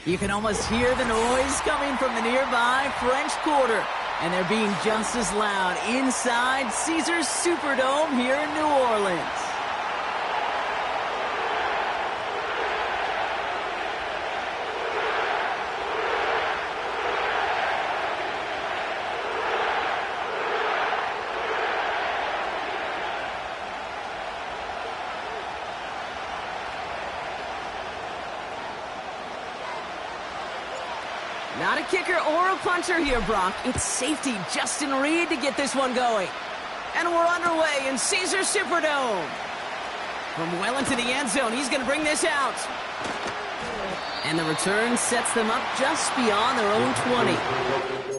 You can almost hear the noise coming from the nearby French Quarter. And they're being just as loud inside Caesars Superdome here in New Orleans. Not a kicker or a puncher here, Brock. It's safety Justin Reed to get this one going. And we're underway in Caesars Superdome. From well into the end zone, he's going to bring this out. And the return sets them up just beyond their own 20.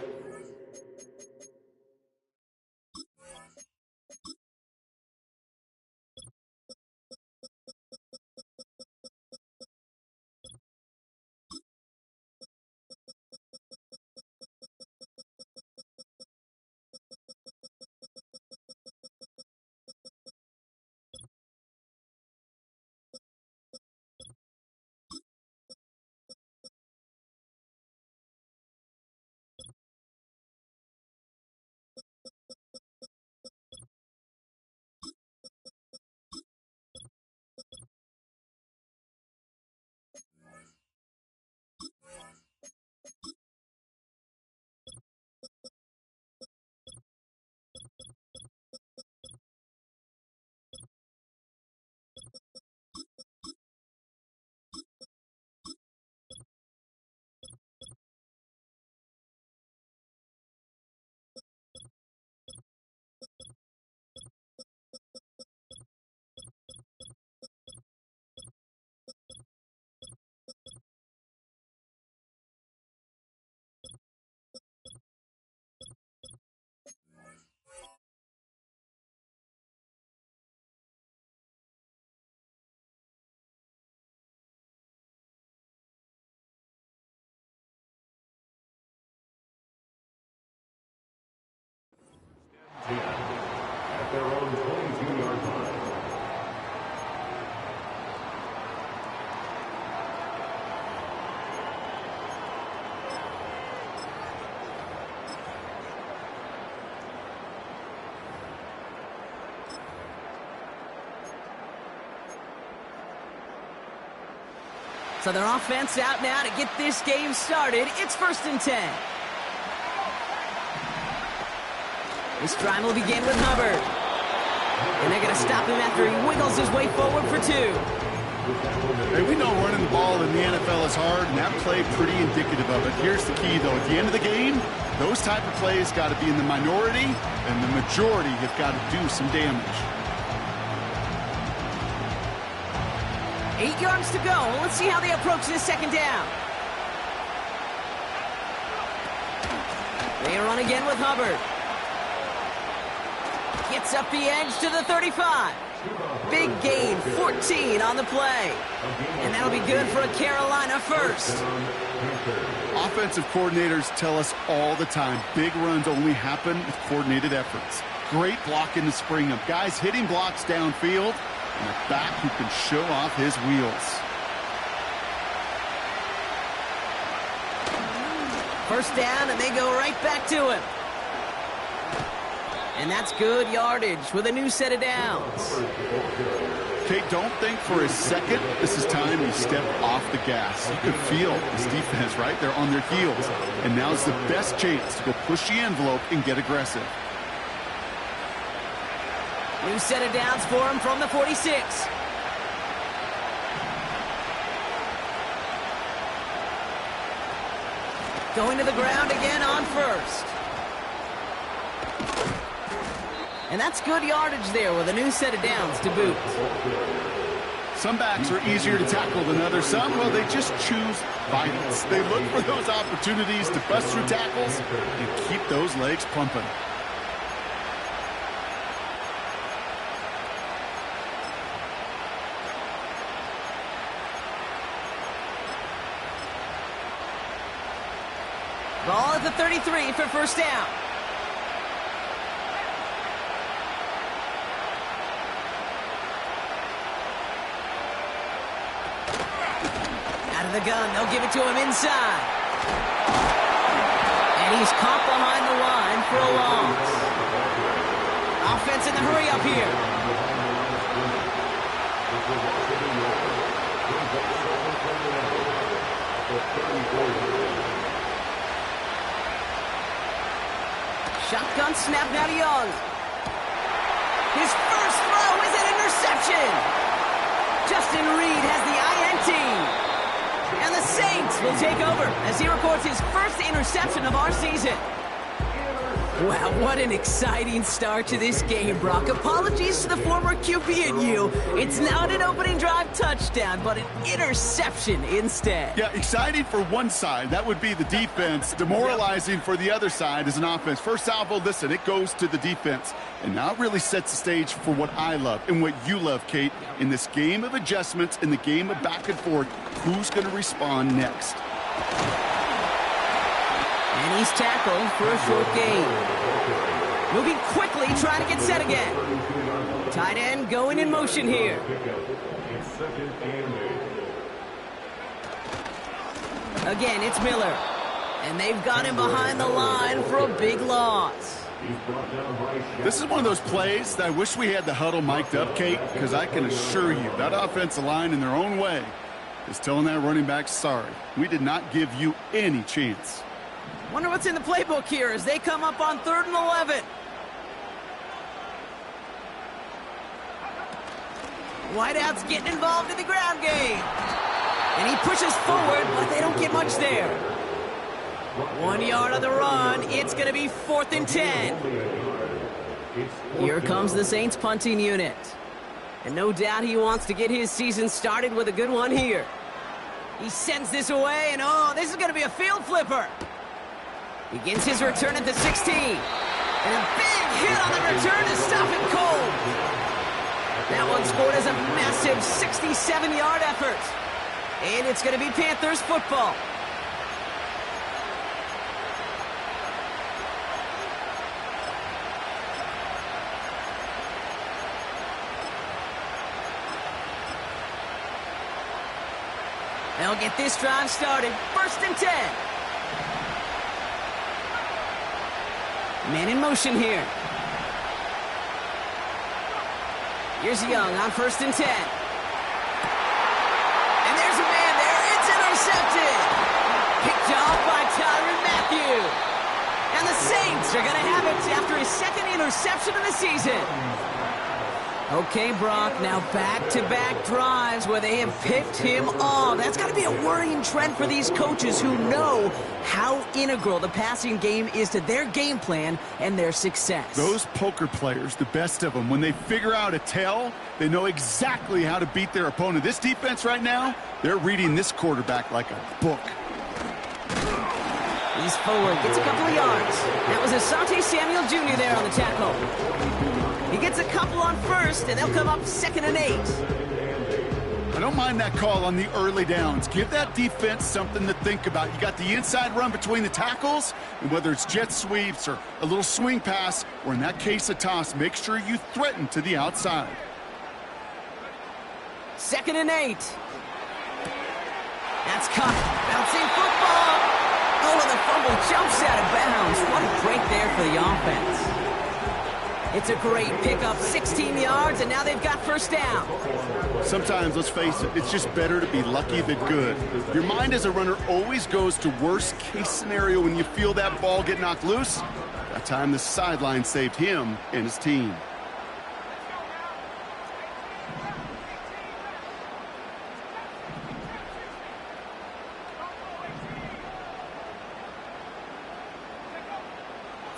At their own 22-yard line. So their offense out now to get this game started. It's 1st and 10. This drive will begin with Hubbard. And they're going to stop him after he wiggles his way forward for 2. Hey, we know running the ball in the NFL is hard, and that play pretty indicative of it. Here's the key, though. At the end of the game, those type of plays got to be in the minority, and the majority have got to do some damage. 8 yards to go. Let's see how they approach this 2nd down. They run again with Hubbard. Gets up the edge to the 35. Big gain, 14 on the play. And that'll be good for a Carolina first. Offensive coordinators tell us all the time, big runs only happen with coordinated efforts. Great blocking to spring them. Guys hitting blocks downfield, and a back who can show off his wheels. 1st down, and they go right back to him. And that's good yardage with a new set of downs. Okay, don't think for a second this is time you step off the gas. You could feel this defense right there on their heels. And now's the best chance to go push the envelope and get aggressive. New set of downs for him from the 46. Going to the ground again on 1st. And that's good yardage there with a new set of downs to boot. Some backs are easier to tackle than others. Some, well, they just choose violence. They look for those opportunities to bust through tackles and keep those legs pumping. Ball at the 33 for 1st down. Out of the gun, they'll give it to him inside. And he's caught behind the line for a loss. Offense in the hurry up here. Shotgun snap now to Young. His first throw is an interception. Justin Reed has the INT. And the Saints will take over as he records his first interception of our season. Wow, what an exciting start to this game, Brock. Apologies to the former QB and you. It's not an opening drive touchdown, but an interception instead. Yeah, exciting for one side. That would be the defense. Demoralizing for the other side as an offense. First salvo, listen, it goes to the defense. And now it really sets the stage for what I love and what you love, Kate. In this game of adjustments, in the game of back and forth, who's going to respond next? And he's tackled for a short gain. Moving quickly, trying to get set again. Tight end going in motion here. Again, it's Miller. And they've got him behind the line for a big loss. This is one of those plays that I wish we had the huddle mic'd up, Kate, because I can assure you that offensive line in their own way is telling that running back, sorry, we did not give you any chance. Wonder what's in the playbook here as they come up on 3rd and 11. Whiteout's getting involved in the ground game. And he pushes forward, but they don't get much there. 1 yard on the run. It's going to be 4th and 10. Here comes the Saints punting unit. And no doubt he wants to get his season started with a good one here. He sends this away, and oh, this is going to be a field flipper. Begins his return at the 16. And a big hit on the return to stop it cold. That one scored as a massive 67-yard effort. And it's going to be Panthers football. They'll get this drive started. 1st and 10. Man in motion here. Here's Young on 1st and 10. And there's a man there. It's intercepted. Picked off by Tyrann Mathieu. And the Saints are going to have it after his 2nd interception of the season. Okay, Brock, now back-to-back drives where they have picked him off. That's got to be a worrying trend for these coaches who know how integral the passing game is to their game plan and their success. Those poker players, the best of them, when they figure out a tell, they know exactly how to beat their opponent. This defense right now, they're reading this quarterback like a book. He's forward, gets a couple of yards. That was Asante Samuel Jr. there on the tackle. He gets a couple on 1st, and they'll come up 2nd and 8. I don't mind that call on the early downs. Give that defense something to think about. You got the inside run between the tackles, and whether it's jet sweeps or a little swing pass, or in that case a toss, make sure you threaten to the outside. 2nd and 8. That's caught. Bouncing football. Oh, and the fumble jumps out of bounds. What a break there for the offense. It's a great pickup, 16 yards, and now they've got 1st down. Sometimes, let's face it, it's just better to be lucky than good. Your mind as a runner always goes to worst case scenario when you feel that ball get knocked loose. That time the sideline saved him and his team.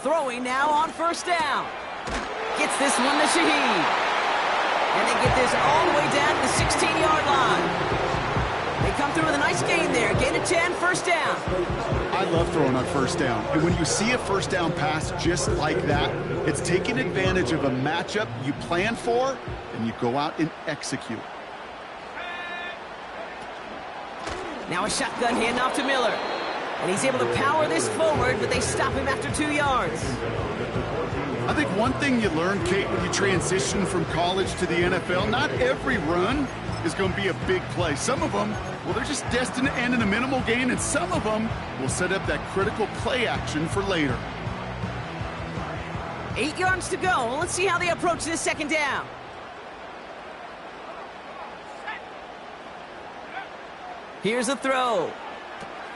Throwing now on 1st down. Gets this one to Shaheed. And they get this all the way down to the 16-yard line. They come through with a nice gain there. Gain of 10, 1st down. I love throwing on 1st down. And when you see a 1st down pass just like that, it's taking advantage of a matchup you plan for, and you go out and execute. Now a shotgun handoff to Miller. And he's able to power this forward, but they stop him after 2 yards. I think one thing you learn, Kate, when you transition from college to the NFL, not every run is going to be a big play. Some of them, well, they're just destined to end in a minimal gain, and some of them will set up that critical play action for later. 8 yards to go. Let's see how they approach this second down. Here's a throw.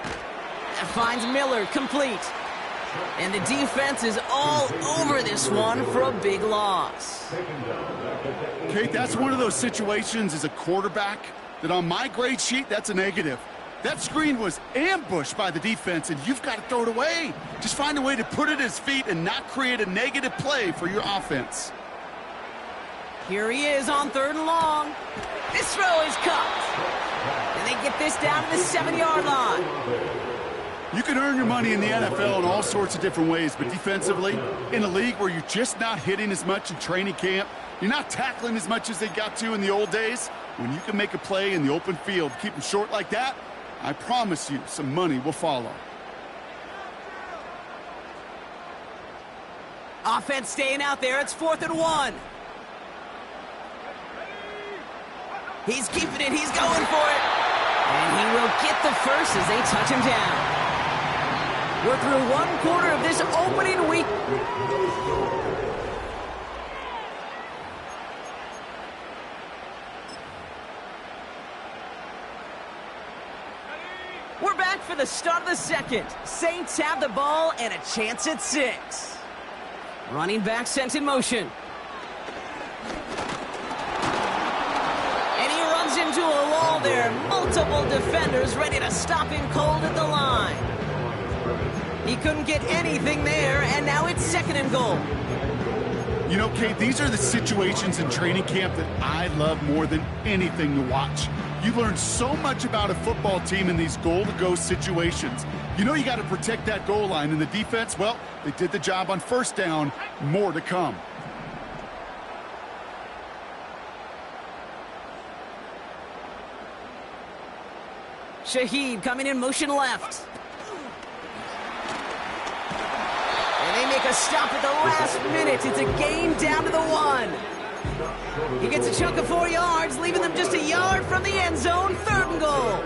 That finds Miller, complete. And the defense is all over this one for a big loss. Kate, that's one of those situations as a quarterback that on my grade sheet, that's a negative. That screen was ambushed by the defense, and you've got to throw it away. Just find a way to put it at his feet and not create a negative play for your offense. Here he is on 3rd and long. This throw is caught. And they get this down to the 7-yard line. You can earn your money in the NFL in all sorts of different ways, but defensively, in a league where you're just not hitting as much in training camp, you're not tackling as much as they got to in the old days, when you can make a play in the open field, keep them short like that, I promise you some money will follow. Offense staying out there. It's 4th and 1. He's keeping it. He's going for it. And he will get the first as they touch him down. We're through 1 quarter of this opening week. We're back for the start of the second. Saints have the ball and a chance at 6. Running back sent in motion. And he runs into a wall there. Multiple defenders ready to stop him cold at the line. He couldn't get anything there, and now it's 2nd and goal. You know, Kate, these are the situations in training camp that I love more than anything to watch. You learn so much about a football team in these goal-to-go situations. You know you got to protect that goal line, and the defense, well, they did the job on 1st down. More to come. Shaheed coming in motion left. And they make a stop at the last minute. It's a gain down to the 1. He gets a chunk of 4 yards, leaving them just a yard from the end zone. 3rd and goal.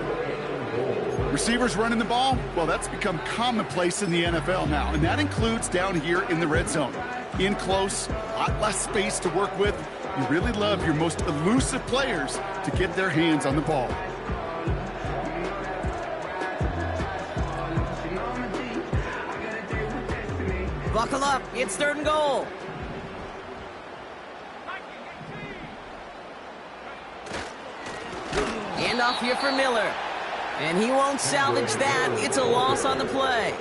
Receivers running the ball, well, that's become commonplace in the NFL now, and that includes down here in the red zone. In close, a lot less space to work with. You really love your most elusive players to get their hands on the ball. Buckle up, it's 3rd and goal. Hand off here for Miller. And he won't salvage that. It's a loss on the play.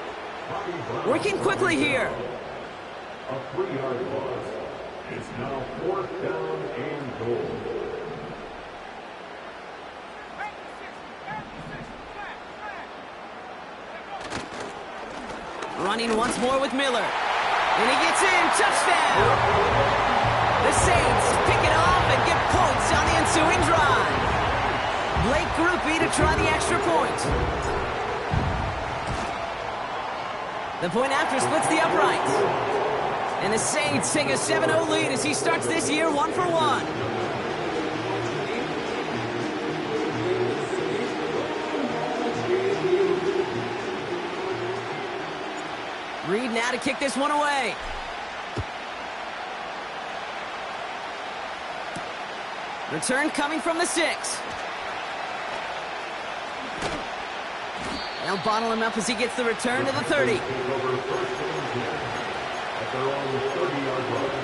Working quickly here. A 3-yard loss. It's now 4th down and goal. Running once more with Miller. And he gets in. Touchdown! The Saints pick it off and get points on the ensuing drive. Blake Groupie to try the extra point. The point after splits the uprights. And the Saints take a 7-0 lead as he starts this year 1 for 1. Reed now to kick this one away. Return coming from the 6. They'll bottle him up as he gets the return to the 30. At their own 30-yard line.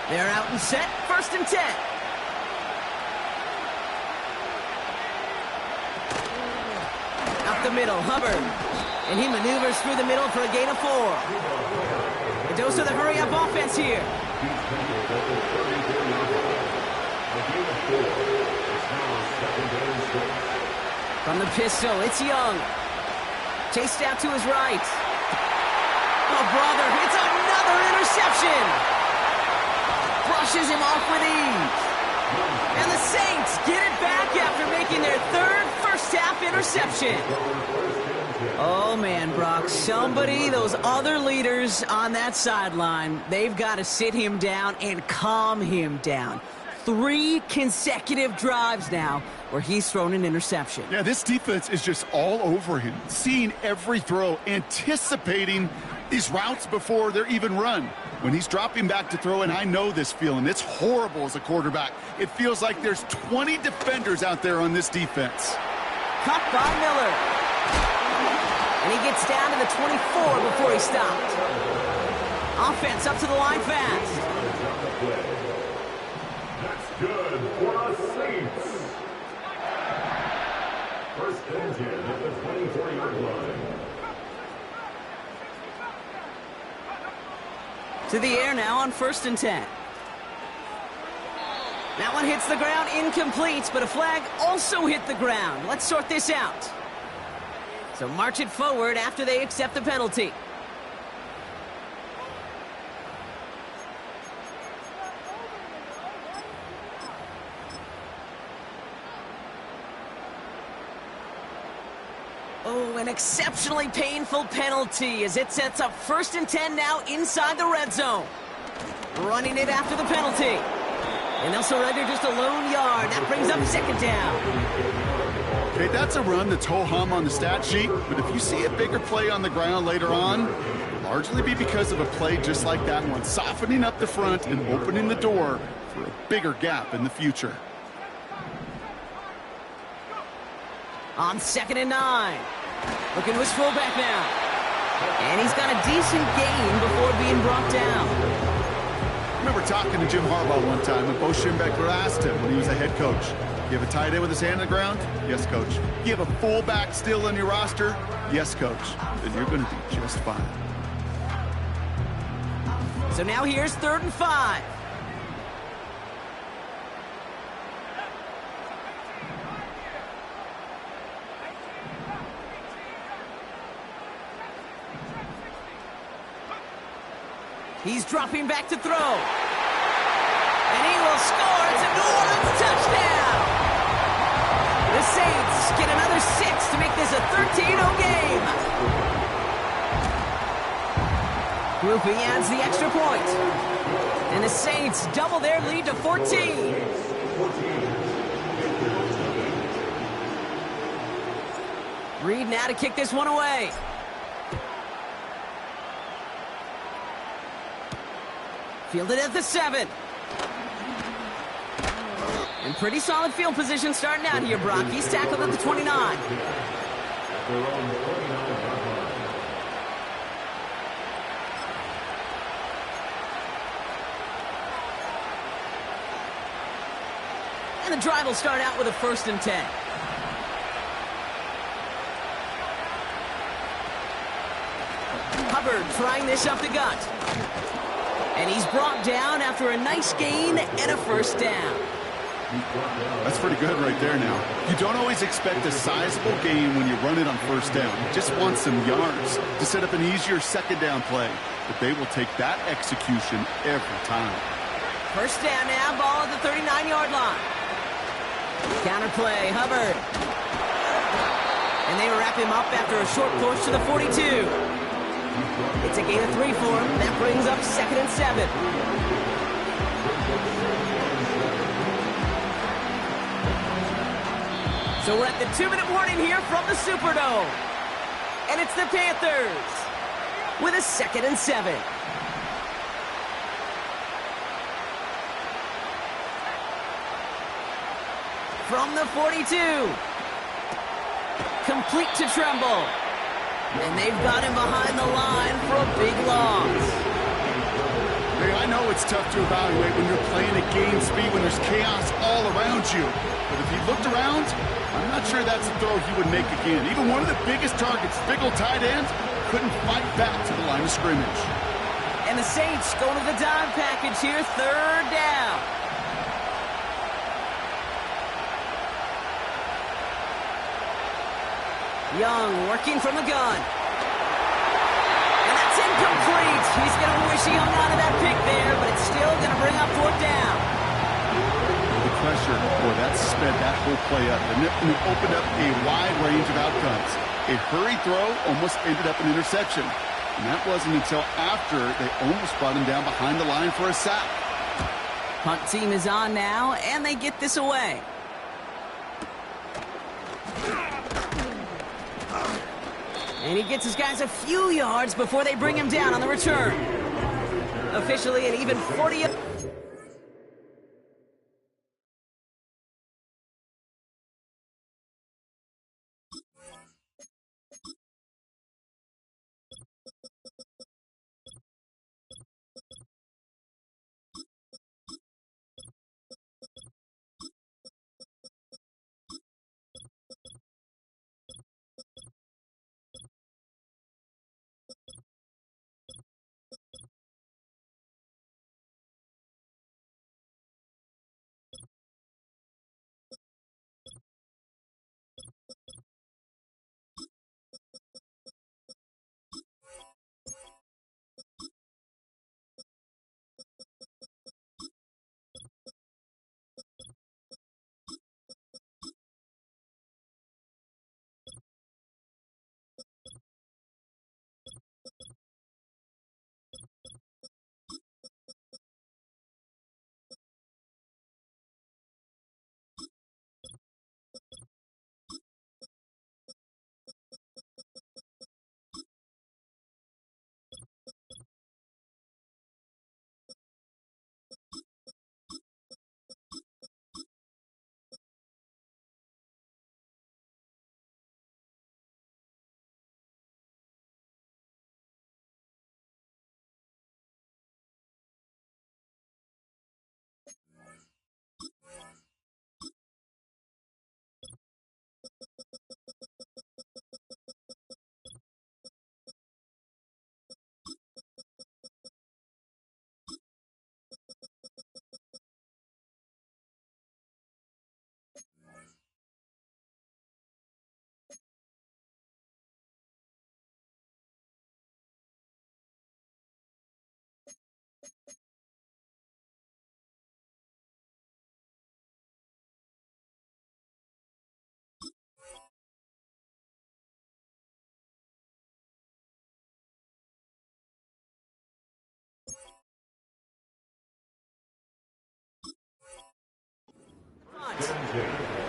They're out and set. 1st and 10. Up the middle, Hubbard. And he maneuvers through the middle for a gain of 4. A dose of the hurry-up offense here. From the pistol, it's Young. Chased out to his right. Oh, brother, it's another interception. Brushes him off with ease. And the Saints get it back after making their third first-half interception. Oh, man, Brock, those other leaders on that sideline, they've got to sit him down and calm him down. 3 consecutive drives now where he's thrown an interception. Yeah, this defense is just all over him, seeing every throw, anticipating these routes before they're even run. When he's dropping back to throw, and I know this feeling, it's horrible as a quarterback. It feels like there's 20 defenders out there on this defense. Cut by Miller. And he gets down to the 24 before he stopped. Offense up to the line fast. That's good for the Saints. First and 10 at the 24-yard line. To the air now on 1st and 10. That one hits the ground, incomplete, but a flag also hit the ground. Let's sort this out. So march it forward after they accept the penalty. Oh, an exceptionally painful penalty as it sets up 1st and 10 now inside the red zone. Running it after the penalty. And they'll surrender just a lone yard. That brings up 2nd down. Okay, that's a run that's ho-hum on the stat sheet, but if you see a bigger play on the ground later on, it'll largely be because of a play just like that one, softening up the front and opening the door for a bigger gap in the future. On 2nd and 9. Looking to his fullback now. And he's got a decent gain before being brought down. I remember talking to Jim Harbaugh one time when Bo Schembechler asked him when he was a head coach, you have a tight end with his hand on the ground? Yes, coach. You have a fullback still on your roster? Yes, coach. Then you're going to be just fine. So now here's 3rd and 5. He's dropping back to throw. And he will score. It's a New Orleans touchdown. The Saints get another 6 to make this a 13-0 game. Grouping adds the extra point. And the Saints double their lead to 14. Reed now to kick this one away. Fielded at the 7. And pretty solid field position starting out here, Brock. He's tackled at the 29. And the drive will start out with a 1st and 10. Hubbard trying this up the gut. And he's brought down after a nice gain and a 1st down. That's pretty good right there now. You don't always expect a sizable gain when you run it on 1st down. You just want some yards to set up an easier 2nd down play. But they will take that execution every time. 1st down now, ball at the 39-yard line. Counter play, Hubbard. And they wrap him up after a short push to the 42. It's a gain of 3 for him. That brings up 2nd and 7. So we're at the 2-minute warning here from the Superdome. And it's the Panthers with a 2nd and 7. From the 42. Complete to Tremble. And they've got him behind the line for a big loss. Hey, I know it's tough to evaluate when you're playing at game speed, when there's chaos all around you. But if he looked around, I'm not sure that's a throw he would make again. Even one of the biggest targets, big old tight end, couldn't fight back to the line of scrimmage. And the Saints going to the dive package here, 3rd down. Young working from the gun. And that's incomplete. He's going to wish he hung on to that pick there, but it's still going to bring up fourth down. The pressure, boy, that sped that whole play up. And it opened up a wide range of outcomes. A hurried throw almost ended up an interception. And that wasn't until after they almost brought him down behind the line for a sack. Punt team is on now, and they get this away. And he gets his guys a few yards before they bring him down on the return. Officially an even 40.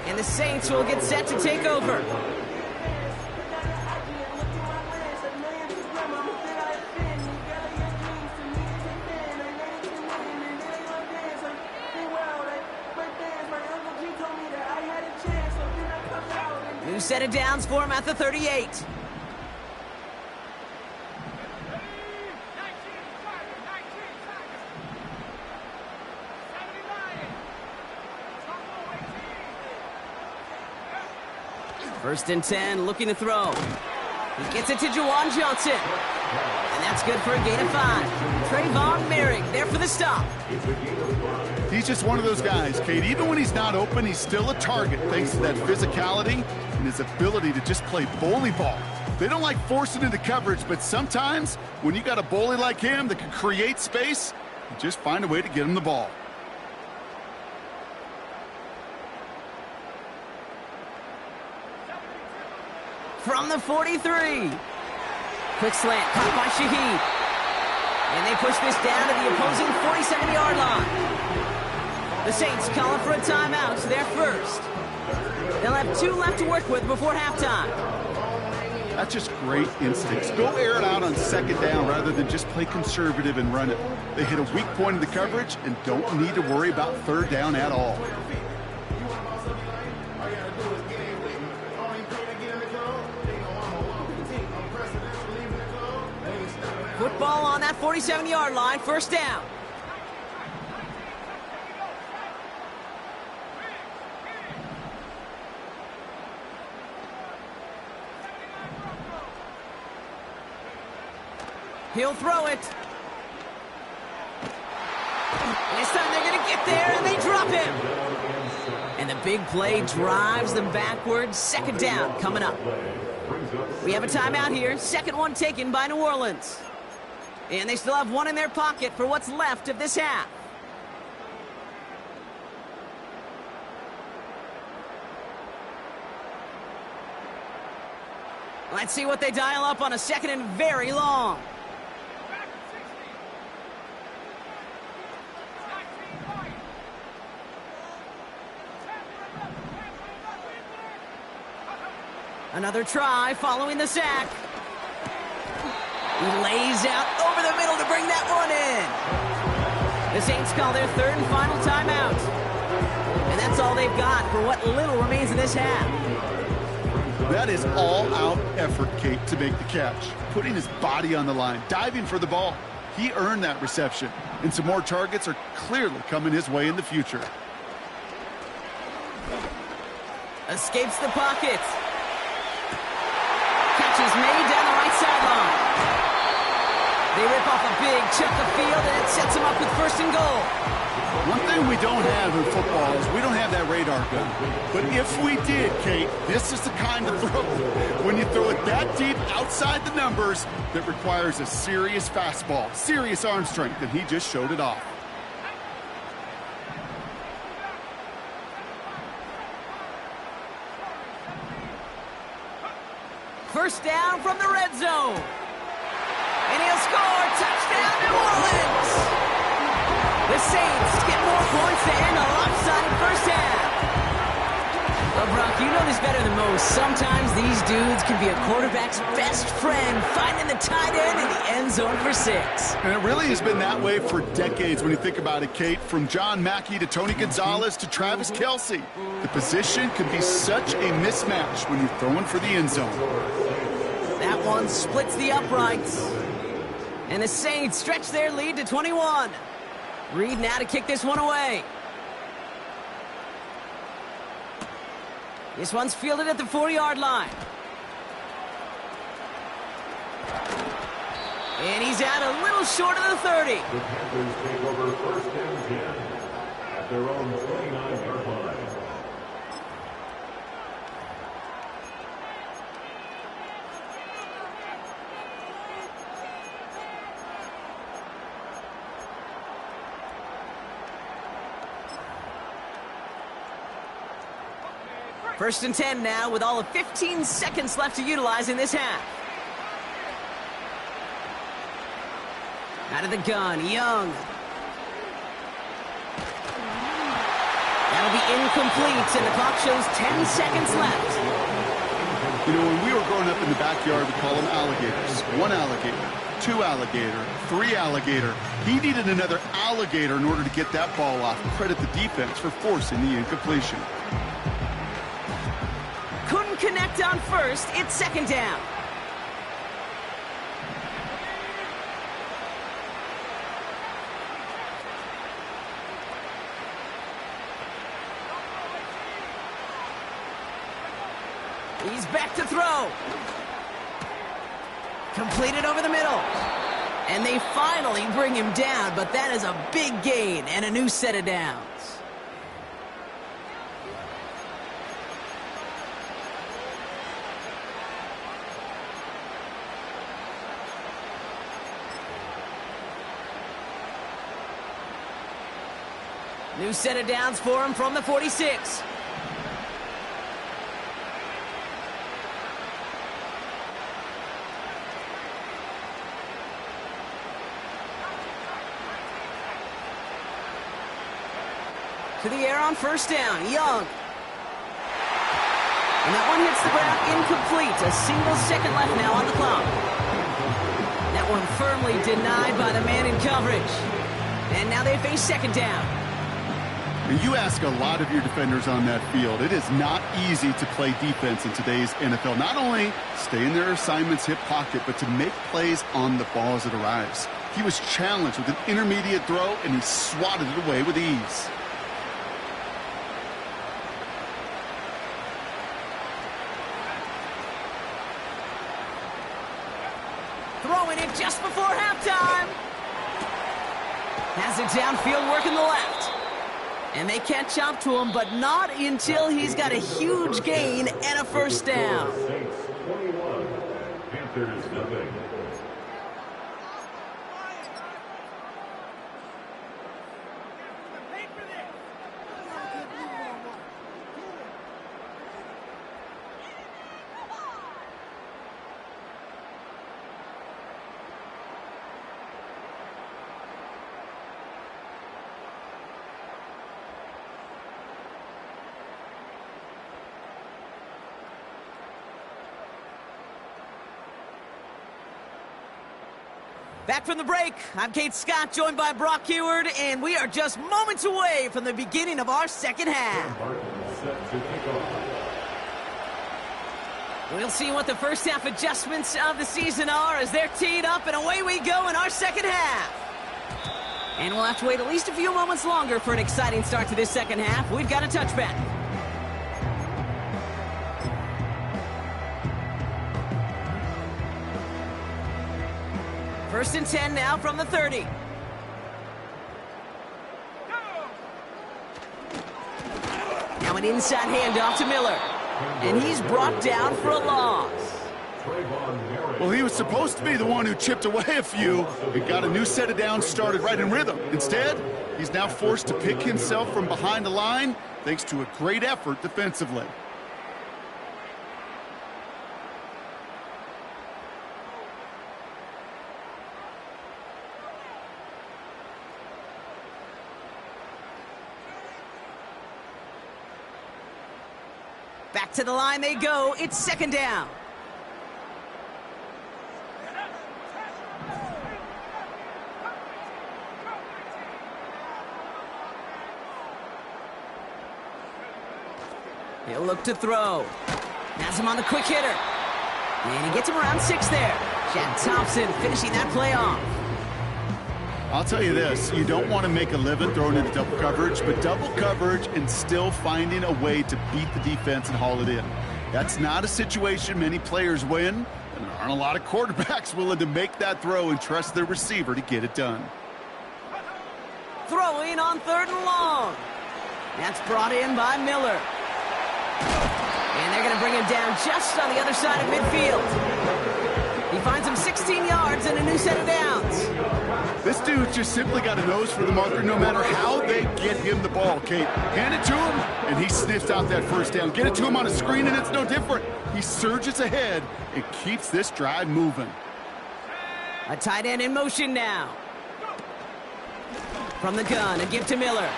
And the Saints will get set to take over. New set of downs for him at the 38. First and 10, looking to throw. He gets it to Juwan Johnson. And that's good for a gain of 5. Trayvon Merrick there for the stop. He's just one of those guys, Kate. Even when he's not open, he's still a target thanks to that physicality and his ability to just play bully ball. They don't like forcing into coverage, but sometimes when you got a bully like him that can create space, you just find a way to get him the ball. From the 43. Quick slant caught by Shaheed. And they push this down to the opposing 47-yard line. The Saints calling for a timeout, so they're first. They'll have 2 left to work with before halftime. That's just great instincts. Go air it out on second down rather than just play conservative and run it. They hit a weak point in the coverage and don't need to worry about third down at all. Football on that 47-yard line, first down. He'll throw it. This time they're going to get there, and they drop him. And the big play drives them backwards. Second down coming up. We have a timeout here. Second one taken by New Orleans. And they still have one in their pocket for what's left of this half. Let's see what they dial up on a second and very long. Another try following the sack. He lays out over the middle to bring that one in. The Saints call their third and final timeout. And that's all they've got for what little remains in this half. That is all-out effort, Kate, to make the catch. Putting his body on the line, diving for the ball. He earned that reception. And some more targets are clearly coming his way in the future. Escapes the pocket. Catch is made down the right sideline. They rip off a big chunk of field, and it sets them up with first and goal. One thing we don't have in football is we don't have that radar gun. But if we did, Kate, this is the kind of throw, when you throw it that deep outside the numbers, that requires a serious fastball, serious arm strength, and he just showed it off. First down from the red zone. And he'll score. Touchdown, New Orleans. The Saints get more points to end a lopsided first half. Well, Brock, you know this better than most. Sometimes these dudes can be a quarterback's best friend, finding the tight end in the end zone for 6. And it really has been that way for decades when you think about it, Kate. From John Mackey to Tony Gonzalez to Travis Kelce. The position can be such a mismatch when you're throwing for the end zone. That one splits the uprights. And the Saints stretch their lead to 21. Reed now to kick this one away. This one's fielded at the 40-yard line. And he's out a little short of the 30. The Panthers take over first and 10 at their own 29-yard line. First and 10 now with all of 15 seconds left to utilize in this half. Out of the gun, Young. That'll be incomplete, and the clock shows 10 seconds left. You know, when we were growing up in the backyard, we call them alligators. 1 alligator, 2 alligator, 3 alligator. He needed another alligator in order to get that ball off. Credit the defense for forcing the incompletion. Couldn't connect on first. It's second down. He's back to throw. Completed over the middle. And they finally bring him down, but that is a big gain and a new set of downs. New set of downs for him from the 46. To the air on first down, Young. And that one hits the ground incomplete. A single second left now on the clock. That one firmly denied by the man in coverage. And now they face second down. You ask a lot of your defenders on that field. It is not easy to play defense in today's NFL. Not only stay in their assignment's hip pocket, but to make plays on the ball as it arrives. He was challenged with an intermediate throw, and he swatted it away with ease. Throwing it just before halftime. Has it downfield working the left. And they catch up to him, but not until he's got a huge gain and a first down. Saints 21, Panthers nothing. Back from the break, I'm Kate Scott, joined by Brock Heward, and we are just moments away from the beginning of our second half. We'll see what the first half adjustments of the season are as they're teed up, and away we go in our second half. And we'll have to wait at least a few moments longer for an exciting start to this second half. We've got a touchback. First and 10 now from the 30. Now an inside handoff to Miller. And he's brought down for a loss. Well, he was supposed to be the one who chipped away a few and got a new set of downs started right in rhythm. Instead, he's now forced to pick himself from behind the line thanks to a great effort defensively. Back to the line they go. It's second down. He'll look to throw. Has him on the quick hitter. And he gets him around 6 there. Chad Thompson finishing that play off. I'll tell you this, you don't want to make a living throwing into double coverage, but double coverage and still finding a way to beat the defense and haul it in. That's not a situation many players win, and there aren't a lot of quarterbacks willing to make that throw and trust their receiver to get it done. Throwing on 3rd and long. That's brought in by Miller. And they're going to bring him down just on the other side of midfield. He finds him 16 yards and a new set of downs. This dude's just simply got a nose for the marker no matter how they get him the ball, Kate. Hand it to him, and he sniffs out that first down. Get it to him on a screen, and it's no different. He surges ahead and keeps this drive moving. A tight end in motion now. From the gun, a give to Miller.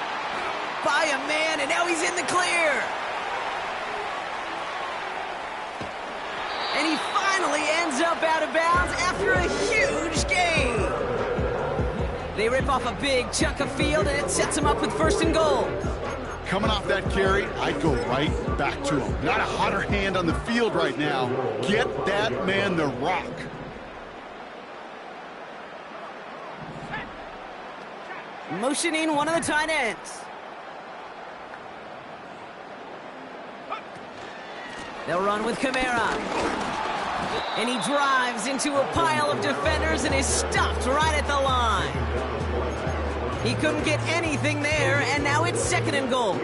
By a man, and now he's in the clear. And he finally ends up out of bounds after a huge gain. They rip off a big chunk of field, and it sets him up with 1st and goal. Coming off that carry, I'd go right back to him. Not a hotter hand on the field right now. Get that man the rock. Motioning one of the tight ends. They'll run with Kamara. And he drives into a pile of defenders and is stopped right at the line. He couldn't get anything there, and now it's 2nd and goal.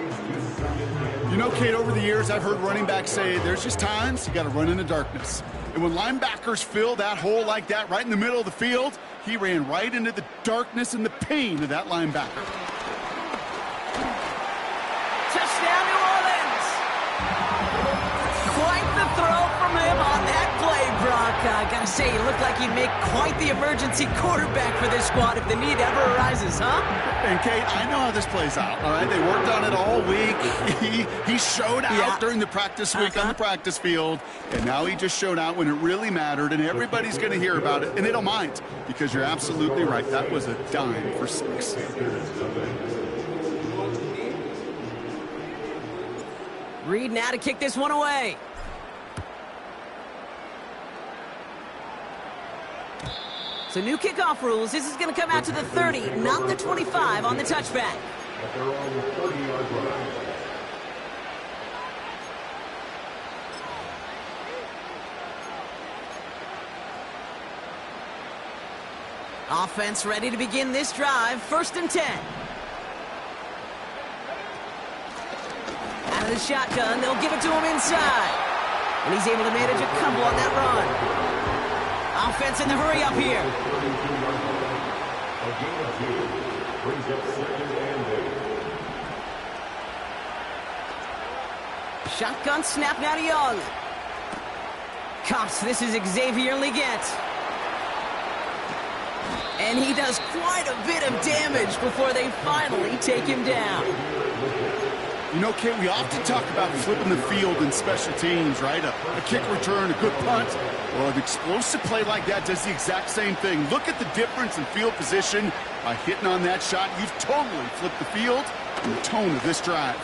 You know, Kate, over the years, I've heard running backs say there's just times you got to run in the darkness. And when linebackers fill that hole like that right in the middle of the field, he ran right into the darkness and the pain of that linebacker. Touchdown, New Orleans! Quite the throw from him on that play, Brock. Gotta say, he looked like he'd make quite the emergency quarterback for this squad if the need ever arises, huh? And, Kate, I know how this plays out, all right? They worked on it all week. He showed out during the practice week on the practice field, and now he just showed out when it really mattered, and everybody's going to hear about it, and they don't mind, because you're absolutely right. That was a dime for 6. Reed now to kick this one away. So new kickoff rules. This is going to come out to the 30, not the 25 on the touchback. They're on the 30-yard line. Offense ready to begin this drive. 1st and 10. Out of the shotgun, they'll give it to him inside. And he's able to manage a couple on that run. Offense in the hurry up here. A gain of 2 brings up 2nd and 8. Shotgun snap now to Young. Cops, this is Xavier Leggett. And he does quite a bit of damage before they finally take him down. You know, Kate, we often talk about flipping the field in special teams, right? A kick return, a good punt. Well, an explosive play like that does the exact same thing. Look at the difference in field position. By hitting on that shot, you've totally flipped the field and the tone of this drive.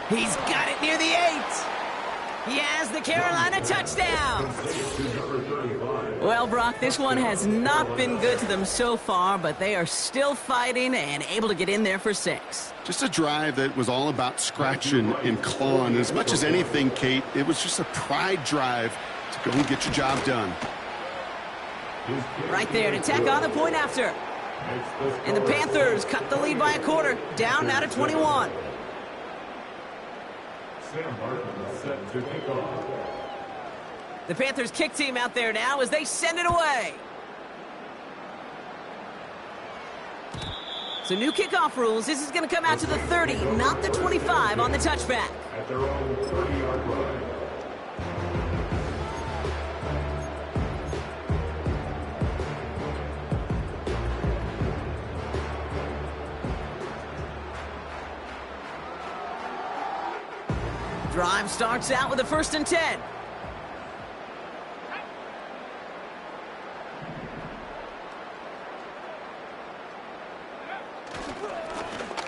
He's got it near the 8. He has the Carolina touchdown. Well, Brock, this one has not been good to them so far, but they are still fighting and able to get in there for 6. Just a drive that was all about scratching and clawing. As much as anything, Kate, it was just a pride drive to go and get your job done. Right there to tack on the point after. And the Panthers cut the lead by a quarter, down now to 21. Sam Martin set to kick off. The Panthers kick team out there now as they send it away. So new kickoff rules. This is going to come out to the 30, not the 25 on the touchback. At their own 30-yard line. Drive starts out with a 1st and 10.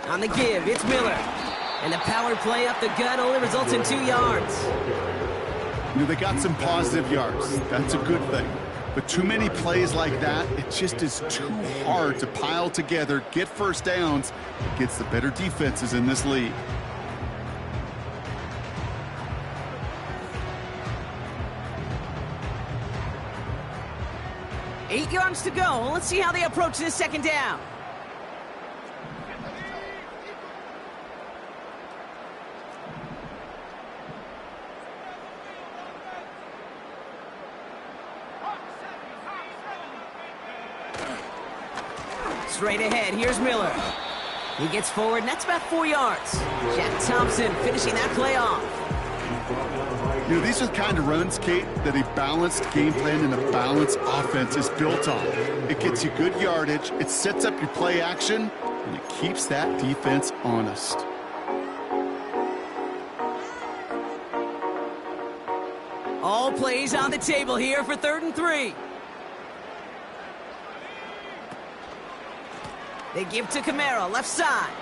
On the give, it's Miller. And the power play up the gut only results in 2 yards. You know, they got some positive yards. That's a good thing. But too many plays like that, it just is too hard to pile together, get first downs against the better defenses in this league. Eight yards to go. Let's see how they approach this 2nd down. Straight ahead, here's Miller. He gets forward, and that's about 4 yards. Jack Thompson finishing that play off. You know, these are the kind of runs, Kate, that a balanced game plan and a balanced offense is built on. It gets you good yardage, it sets up your play action, and it keeps that defense honest. All plays on the table here for 3rd and 3. They give to Kamara, left side.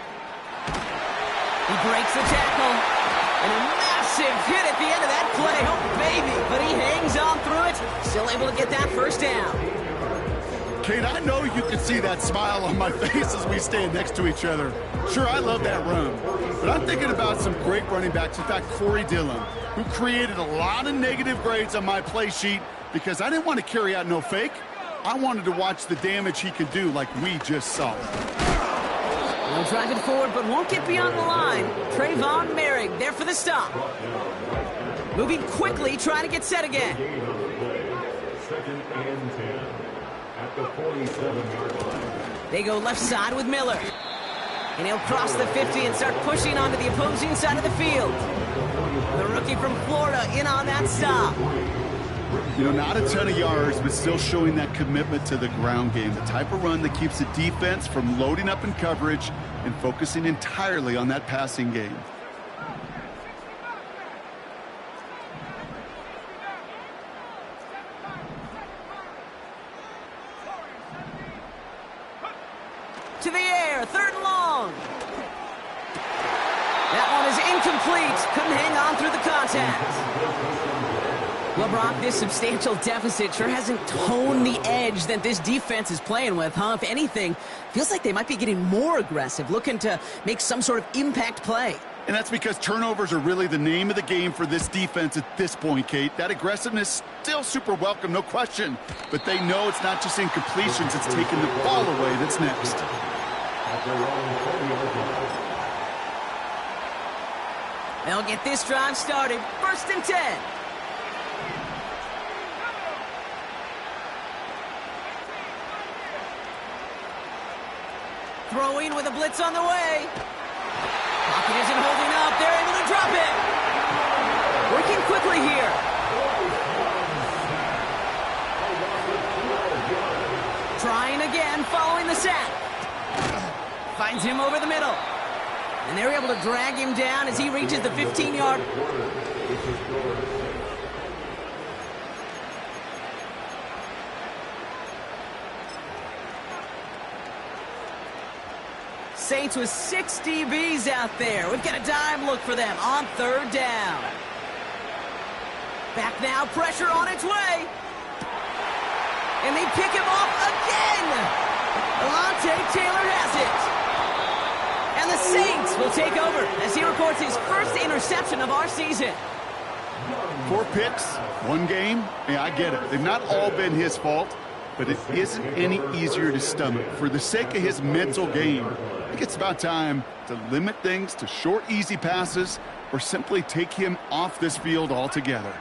He breaks the tackle. And a massive hit at the end of that play. Oh, baby. But he hangs on through it. Still able to get that 1st down. Kate, I know you can see that smile on my face as we stand next to each other. Sure, I love that run. But I'm thinking about some great running backs. In fact, Corey Dillon, who created a lot of negative grades on my play sheet because I didn't want to carry out no fake. I wanted to watch the damage he could do like we just saw. Well, driving forward, but won't get beyond the line. Trayvon Merrick there for the stop. Moving quickly, trying to get set again. 2nd and 10 at the 47-yard line. They go left side with Miller. And he'll cross the 50 and start pushing onto the opposing side of the field. The rookie from Florida in on that stop. You know, not a ton of yards, but still showing that commitment to the ground game. The type of run that keeps the defense from loading up in coverage and focusing entirely on that passing game. To the air, 3rd and long. That one is incomplete. Couldn't hang on through the contact. Well, Brock, this substantial deficit sure hasn't toned the edge that this defense is playing with, huh? If anything, feels like they might be getting more aggressive, looking to make some sort of impact play. And that's because turnovers are really the name of the game for this defense at this point, Kate. That aggressiveness still super welcome, no question. But they know it's not just incompletions, it's taking the ball away that's next. They'll get this drive started. 1st and 10. Throwing with a blitz on the way. Pocket isn't holding up. They're able to drop it. Working quickly here. Trying again, following the sack. Finds him over the middle. And they're able to drag him down as he reaches the 15-yard. Saints with 6 DBs out there. We've got a dime look for them on 3rd down. Back now, pressure on its way. And they pick him off again. Alontae Taylor has it. And the Saints will take over as he records his first interception of our season. 4 picks, 1 game. Yeah, I get it. They've not all been his fault, but it isn't any easier to stomach. For the sake of his mental game, I think it's about time to limit things to short, easy passes or simply take him off this field altogether.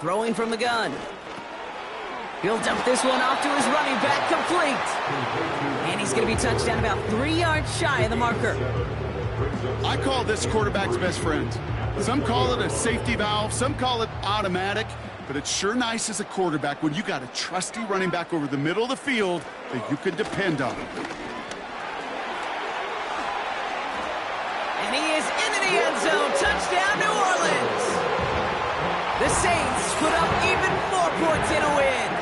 Throwing from the gun. He'll dump this one off to his running back, complete. And he's going to be touched down about 3 yards shy of the marker. I call this quarterback's best friend. Some call it a safety valve, some call it automatic, but it's sure nice as a quarterback when you got a trusty running back over the middle of the field that you can depend on. And he is into the end zone. Touchdown, New Orleans. The Saints put up even more points in a win.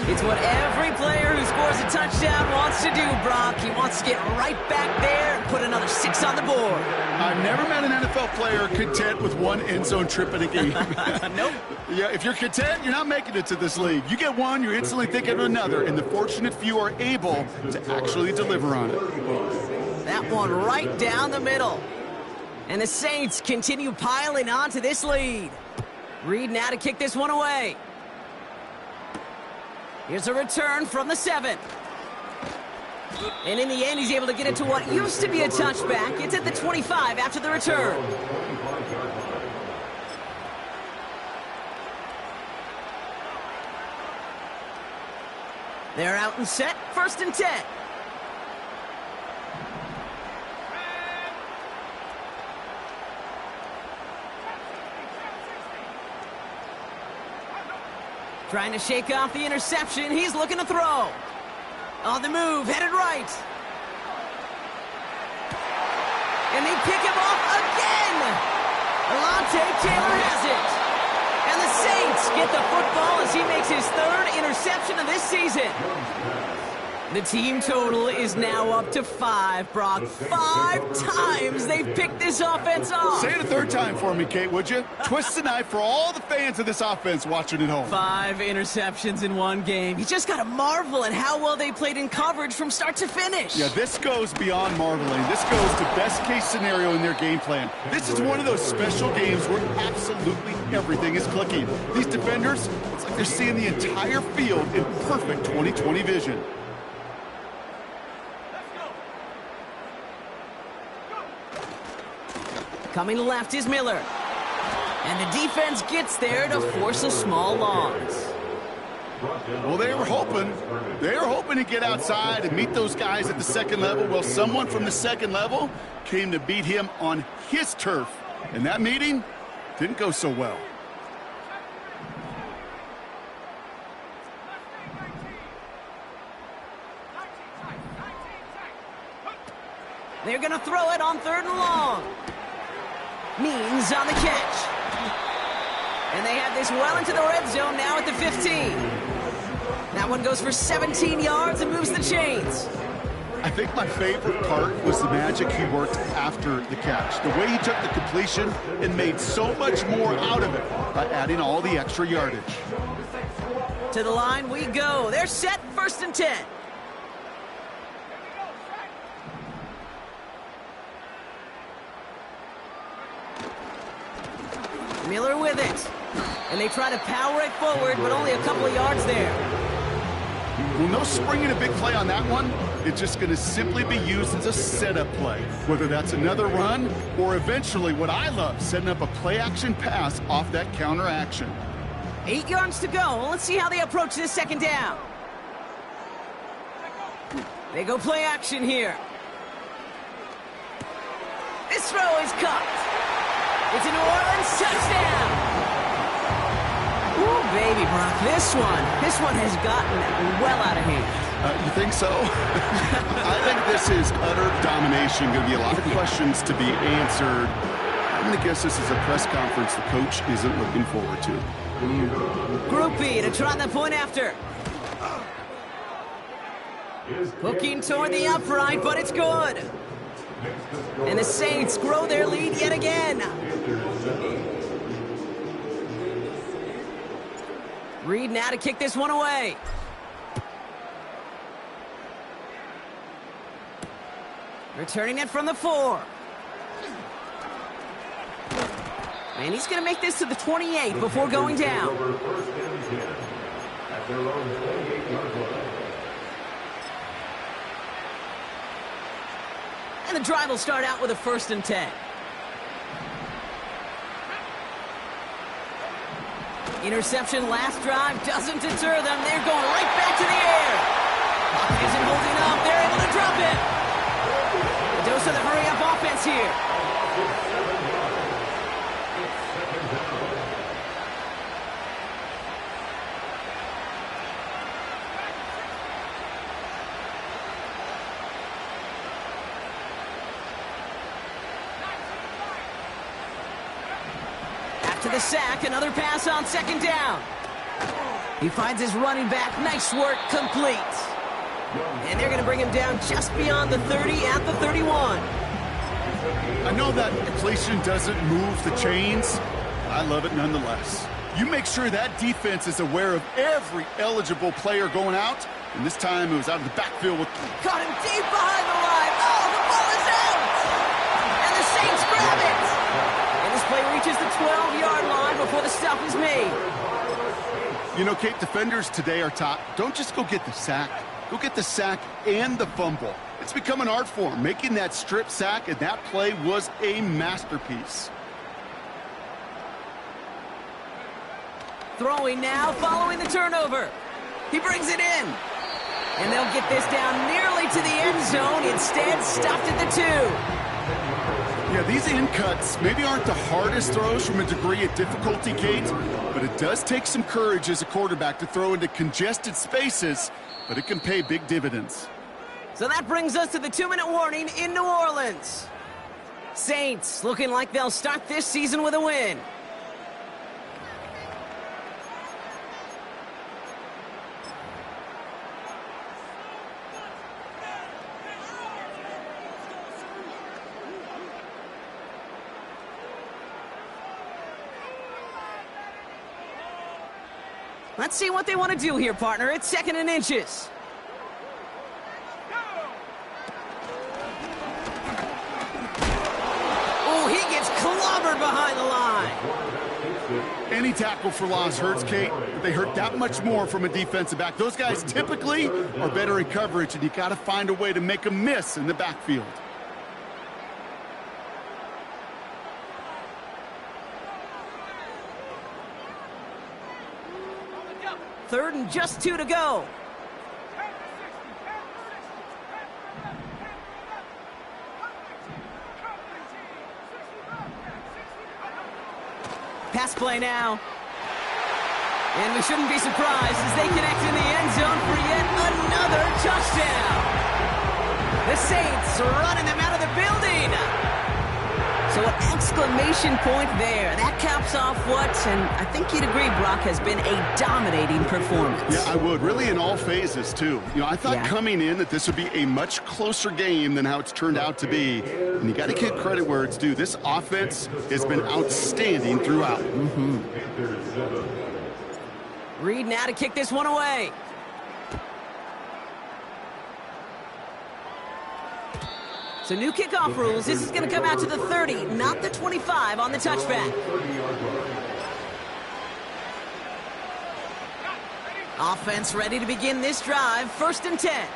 It's what every player who scores a touchdown wants to do, Brock. He wants to get right back there and put another 6 on the board. I've never met an NFL player content with 1 end zone trip in a game. Nope. Yeah, if you're content, you're not making it to this league. You get 1, you're instantly thinking of another, and the fortunate few are able to actually deliver on it. That one right down the middle. And the Saints continue piling onto this lead. Reed now to kick this one away. Here's a return from the 7. And in the end, he's able to get it to what used to be a touchback. It's at the 25 after the return. They're out and set, 1st and 10. Trying to shake off the interception. He's looking to throw. On the move, headed right. And they pick him off again. Alontae Taylor has it. And the Saints get the football as he makes his 3rd interception of this season. The team total is now up to 5, Brock. 5 times they've picked this offense off. Say it a 3rd time for me, Kate, would you? Twist the knife for all the fans of this offense watching at home. 5 interceptions in 1 game. You just got to marvel at how well they played in coverage from start to finish. Yeah, this goes beyond marveling. This goes to best-case scenario in their game plan. This is one of those special games where absolutely everything is clicking. These defenders, it's like they're seeing the entire field in perfect 20/20 vision. Coming left is Miller. And the defense gets there to force a small loss. Well, they were hoping to get outside and meet those guys at the 2nd level. Well, someone from the 2nd level came to beat him on his turf. And that meeting didn't go so well. They're going to throw it on 3rd and long. Means on the catch. And they have this well into the red zone now at the 15. That one goes for 17 yards and moves the chains. I think my favorite part was the magic he worked after the catch. The way he took the completion and made so much more out of it by adding all the extra yardage. To the line we go. They're set, 1st and 10. Miller with it. And they try to power it forward, but only a couple of yards there. Well, no springing a big play on that one. It's just going to simply be used as a setup play, whether that's another run or eventually what I love, setting up a play-action pass off that counter action. 8 yards to go. Let's see how they approach this 2nd down. They go play action here. This throw is caught. It's a New Orleans touchdown. Ooh, baby, Brock, this one has gotten well out of hand. You think so? I think this is utter domination. Going to be a lot of questions to be answered. I'm going to guess this is a press conference the coach isn't looking forward to. Group B to try the point after. Hooking toward the upright, but it's good. And the Saints grow their lead yet again. Reed now to kick this one away. Returning it from the 4. And he's going to make this to the 28 before going down. And the drive will start out with a 1st and 10. Interception last drive doesn't deter them. They're going right back to the air. Clock isn't holding up. They're able to drop it. A dose of the hurry-up offense here. To the sack, another pass on 2nd down. He finds his running back. Nice work, complete. And they're going to bring him down just beyond the 30 at the 31. I know that completion doesn't move the chains. I love it nonetheless. You make sure that defense is aware of every eligible player going out. And this time it was out of the backfield with... Caught him deep behind the line. Oh, the ball is out. And the Saints grab it. This play reaches the 12-yard line before the stop is made. You know, Kate, defenders today are taught, don't just go get the sack. Go get the sack and the fumble. It's become an art form. Making that strip sack, and that play was a masterpiece. Throwing now, following the turnover. He brings it in. And they'll get this down nearly to the end zone. Instead, stopped at the 2. Yeah, these in cuts maybe aren't the hardest throws from a degree of difficulty, Kate, but it does take some courage as a quarterback to throw into congested spaces, but it can pay big dividends. So that brings us to the 2-minute warning in New Orleans. Saints looking like they'll start this season with a win. Let's see what they want to do here, partner. It's 2nd and inches. Oh, he gets clobbered behind the line. Any tackle for loss hurts, Kate, but they hurt that much more from a defensive back. Those guys typically are better in coverage, and you got to find a way to make a miss in the backfield. Third and just 2 to go. Pass play now. And we shouldn't be surprised as they connect in the end zone for yet another touchdown. The Saints running them out of the building. So an exclamation point there. That caps off what, and I think you'd agree, Brock, has been a dominating performance. Yeah, I would. Really in all phases, too. You know, I thought coming in that this would be a much closer game than how it's turned out to be. And you got to give credit where it's due. This offense has been outstanding throughout. Reed now to kick this one away. So new kickoff rules. This is going to come out to the 30, not the 25 on the touchback. Offense ready to begin this drive. 1st and 10.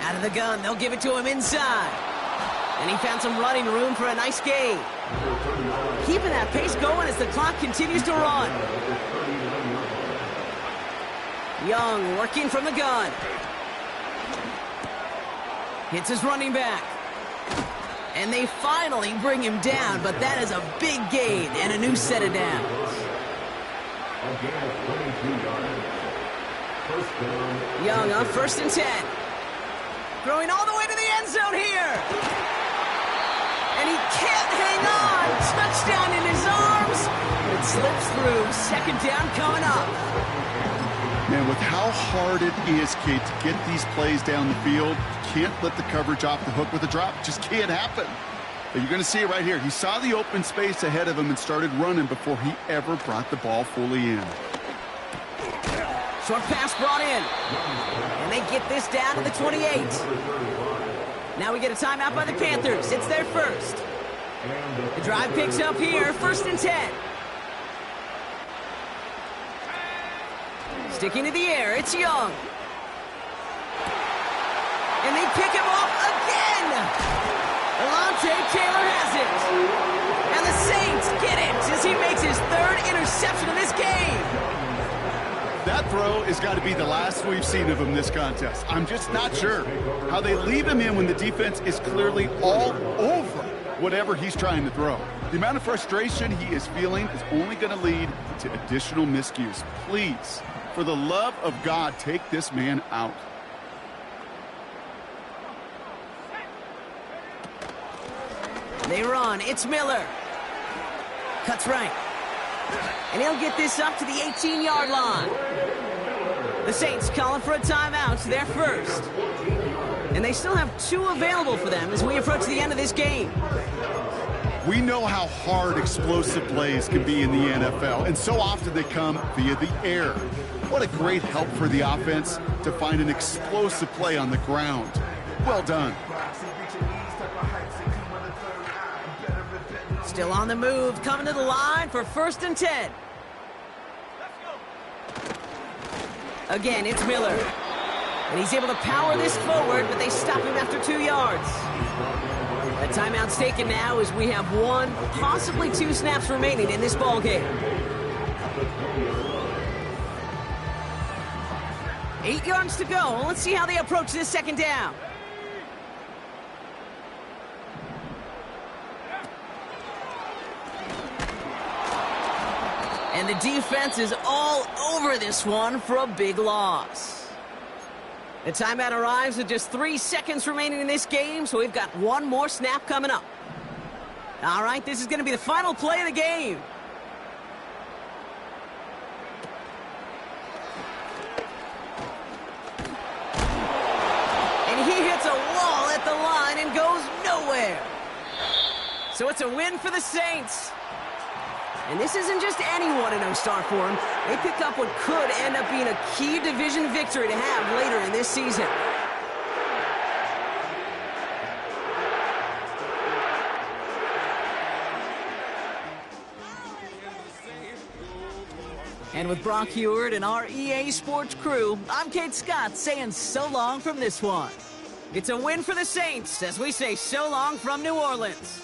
Out of the gun. They'll give it to him inside. And he found some running room for a nice gain. Keeping that pace going as the clock continues to run. Young working from the gun. Hits his running back. And they finally bring him down, but that is a big gain and a new set of downs. Young on 1st and 10. Throwing all the way to the end zone here. And he can't hang on. Touchdown in his arms. It slips through. 2nd down coming up. Man, with how hard it is, Kate, to get these plays down the field, you can't let the coverage off the hook with a drop. It just can't happen. But you're going to see it right here. He saw the open space ahead of him and started running before he ever brought the ball fully in. Short pass brought in. And they get this down to the 28. Now we get a timeout by the Panthers. It's their first. The drive picks up here, 1st and 10. Sticking to the air, it's Young. And they pick him off again. Alontae Taylor has it. And the Saints get it as he makes his 3rd interception of this game. That throw has got to be the last we've seen of him this contest. I'm just not sure how they leave him in when the defense is clearly all over whatever he's trying to throw. The amount of frustration he is feeling is only going to lead to additional miscues. Please, for the love of God, take this man out. They run. It's Miller. Cuts right. And he'll get this up to the 18-yard line. The Saints calling for a timeout, their first. And they still have 2 available for them as we approach the end of this game. We know how hard explosive plays can be in the NFL, and so often they come via the air. What a great help for the offense to find an explosive play on the ground. Well done. Still on the move, coming to the line for 1st and 10. Again, it's Miller. And he's able to power this forward, but they stop him after 2 yards. The timeout's taken now as we have 1, possibly 2 snaps remaining in this ball game. 8 yards to go. Let's see how they approach this 2nd down. And the defense is all over this one for a big loss. The timeout arrives with just 3 seconds remaining in this game, so we've got 1 more snap coming up. All right, this is going to be the final play of the game. And he hits a wall at the line and goes nowhere. So it's a win for the Saints. And this isn't just any 1-0 start for them. They picked up what could end up being a key division victory to have later in this season. And with Brock Heward and our EA Sports crew, I'm Kate Scott saying so long from this one. It's a win for the Saints as we say so long from New Orleans.